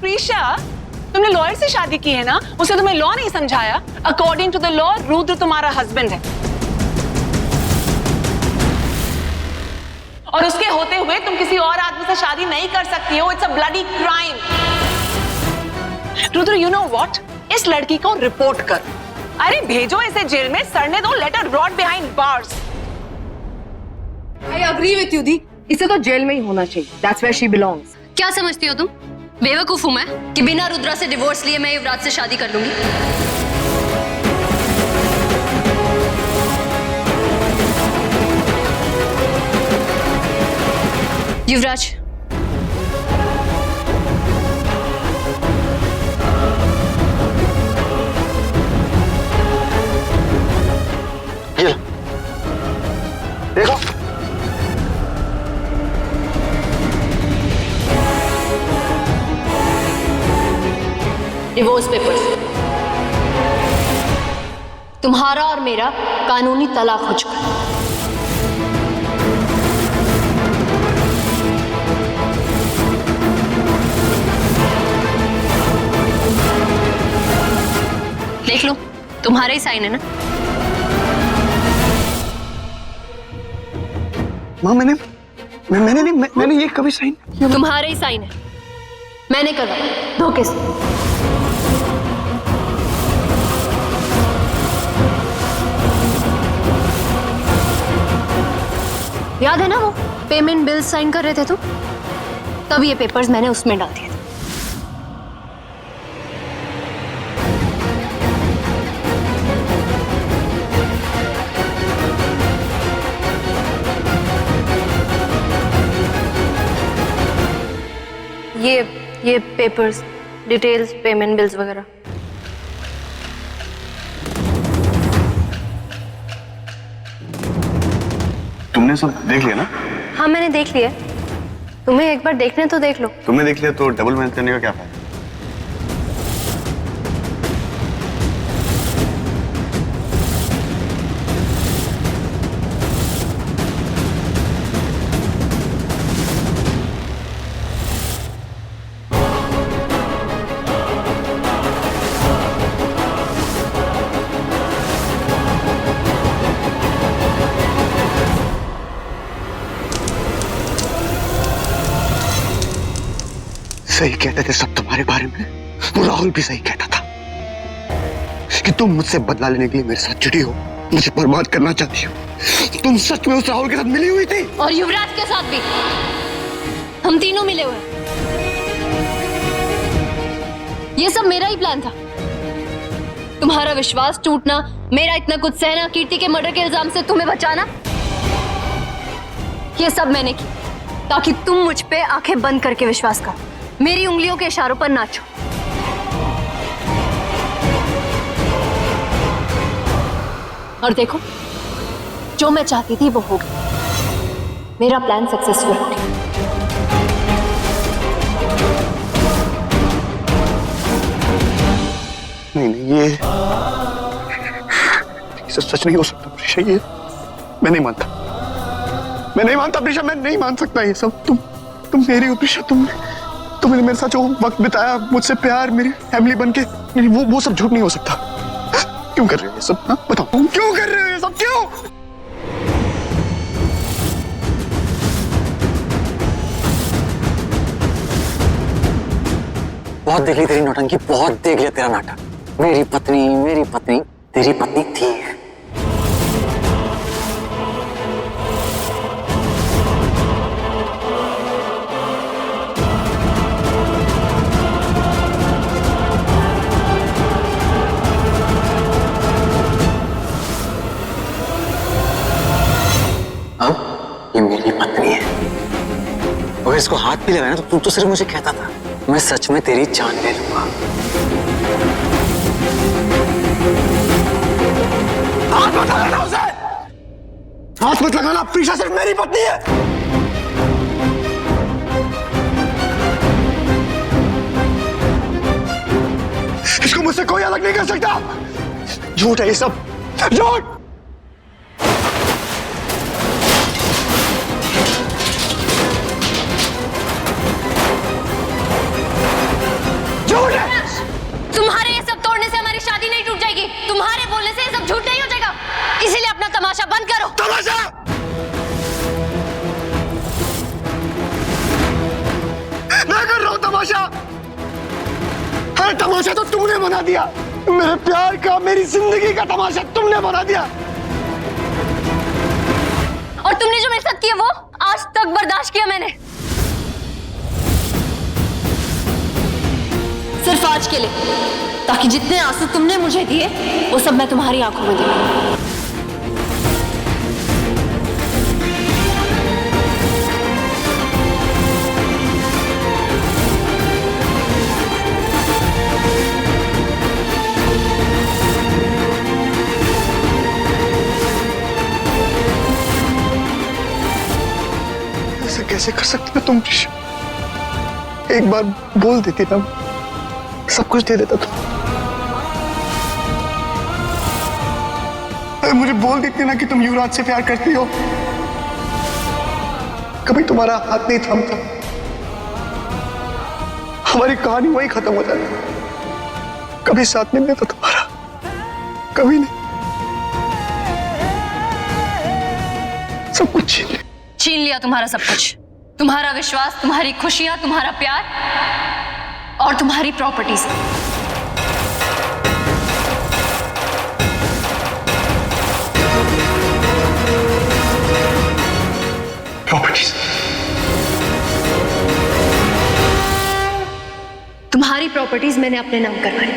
प्रीशा, तुमने लॉयर से शादी की है ना, उसे तुम्हें लॉ नहीं समझाया? According to the law Rudra तुम्हारा हस्बैंड है और उसके होते हुए तुम किसी और आदमी से शादी नहीं कर सकती हो। It's a bloody crime. Rudra, you know what, इस लड़की को रिपोर्ट कर। अरे भेजो इसे जेल में, सड़ने दो, let her rot behind bars. I agree with you, दी। इसे तो जेल में ही होना चाहिए। That's where she belongs. क्या समझती हो तुम? बेवकूफ हूं मैं कि बिना रुद्रा से डिवोर्स लिए मैं युवराज से शादी कर लूंगी? युवराज, ये देखो, डिवोर्स पेपर्स। तुम्हारा और मेरा कानूनी तलाक हो चुका है। देख लो, तुम्हारा ही साइन है ना? माँ मैंने ये कभी साइन किया? तुम्हारा ही साइन है। मैंने करवाया धोखे से। याद है ना वो पेमेंट बिल साइन कर रहे थे तुम? तब ये पेपर्स मैंने उसमें डाल दिए थे। ये पेपर्स, डिटेल्स, पेमेंट बिल्स वगैरह। तुमने सब देख लिया ना? हाँ, मैंने देख लिया। तुम्हें एक बार देखने तो देख लो। तुमने देख लिया तो डबल मेहनत करने का क्या फायदा? सही कहते थे सब तुम्हारे बारे में। वो राहुल भी सही कहता था कि तुम मुझसे बदला लेने के लिए मेरे साथ जुटी हो, मुझे बर्बाद करना चाहती हो। तुम सच में उस राहुल के साथ मिली हुई थी? और युवराज के साथ भी। हम तीनों मिले हुए। ये सब मेरा ही प्लान था। तुम्हारा विश्वास टूटना, मेरा इतना कुछ सहना, कीर्ति के मर्डर के इल्जाम से तुम्हें बचाना, ये सब मैंने की ताकि तुम मुझ पे आंखें बंद करके विश्वास करो, मेरी उंगलियों के इशारों पर नाचो। और देखो, जो मैं चाहती थी वो हो गया। मेरा प्लान सक्सेसफुल हो गया। नहीं, ये सब सच नहीं हो सकता प्रीशा। ये मैं नहीं मानता प्रीशा, मैं नहीं मान सकता ये सब। तुम मेरी हो प्रीशा। तुमने मेरे साथ जो वक्त बिताया, मुझसे प्यार, मेरी फैमिली बनके, वो सब झूठ नहीं हो सकता। क्यों कर रहे हो ये सब? हाँ बताओ, तुम क्यों कर रहे हो ये सब? क्यों? बहुत देख ली तेरी नौटंकी, बहुत देख लिया तेरा नाटक। मेरी पत्नी तेरी पत्नी थी। अब ये मेरी पत्नी है। अगर इसको हाथ भी लगाया ना तो तू तो सिर्फ मुझे कहता था, मैं सच में तेरी जान ले लूंगा। हाथ मत लगाना उसे! हाथ मत लगाना, प्रीशा सिर्फ मेरी पत्नी है। इसको मुझसे कोई अलग नहीं कर सकता। झूठ है ये सब, झूठ। तमाशा बंद करो। तमाशा? मैं कर रहा हूं तमाशा। अरे तमाशा तो तुमने बना दिया, मेरे प्यार का, मेरी जिंदगी का तमाशा तुमने बना दिया। और तुमने जो मेरे साथ किया वो आज तक बर्दाश्त किया मैंने, सिर्फ आज के लिए, ताकि जितने आंसू तुमने मुझे दिए वो सब मैं तुम्हारी आंखों में देखूं। ऐसे कैसे कर सकते हो तुम प्रीशा? एक बार बोल देती ना, सब कुछ दे देता तुम। मुझे बोल देती ना कि तुम युवराज से प्यार करती हो, कभी तुम्हारा हाथ नहीं थामता, हमारी कहानी वही खत्म हो जाती। कभी साथ नहीं देता तुम्हारा, कभी नहीं। सब कुछ छीन लिया तुम्हारा सब कुछ, तुम्हारा विश्वास, तुम्हारी खुशियां, तुम्हारा प्यार और तुम्हारी प्रॉपर्टीज। प्रॉपर्टीज? तुम्हारी प्रॉपर्टीज मैंने अपने नाम करवाई।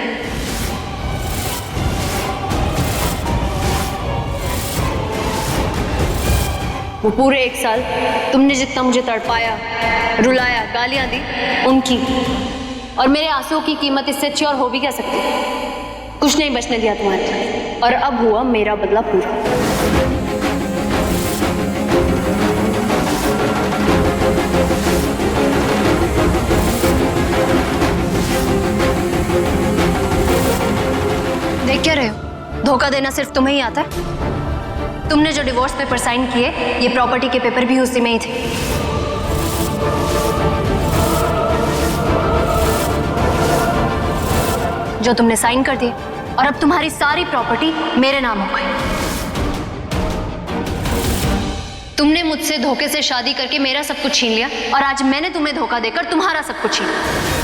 वो पूरे 1 साल तुमने जितना मुझे तड़पाया, रुलाया, गालियां दी, उनकी और मेरे आंसुओं की कीमत इससे अच्छी और हो भी क्या सकती? कुछ नहीं बचने दिया तुम्हारे लिए, और अब हुआ मेरा बदला पूरा। देख क्या रहे हो? धोखा देना सिर्फ तुम्हें ही आता है। तुमने जो डिवोर्स पेपर साइन किए, ये प्रॉपर्टी के पेपर भी उसी में ही थे। जो तुमने साइन कर दिए, और अब तुम्हारी सारी प्रॉपर्टी मेरे नाम हो गई। तुमने मुझसे धोखे से शादी करके मेरा सब कुछ छीन लिया, और आज मैंने तुम्हें धोखा देकर तुम्हारा सब कुछ छीन लिया।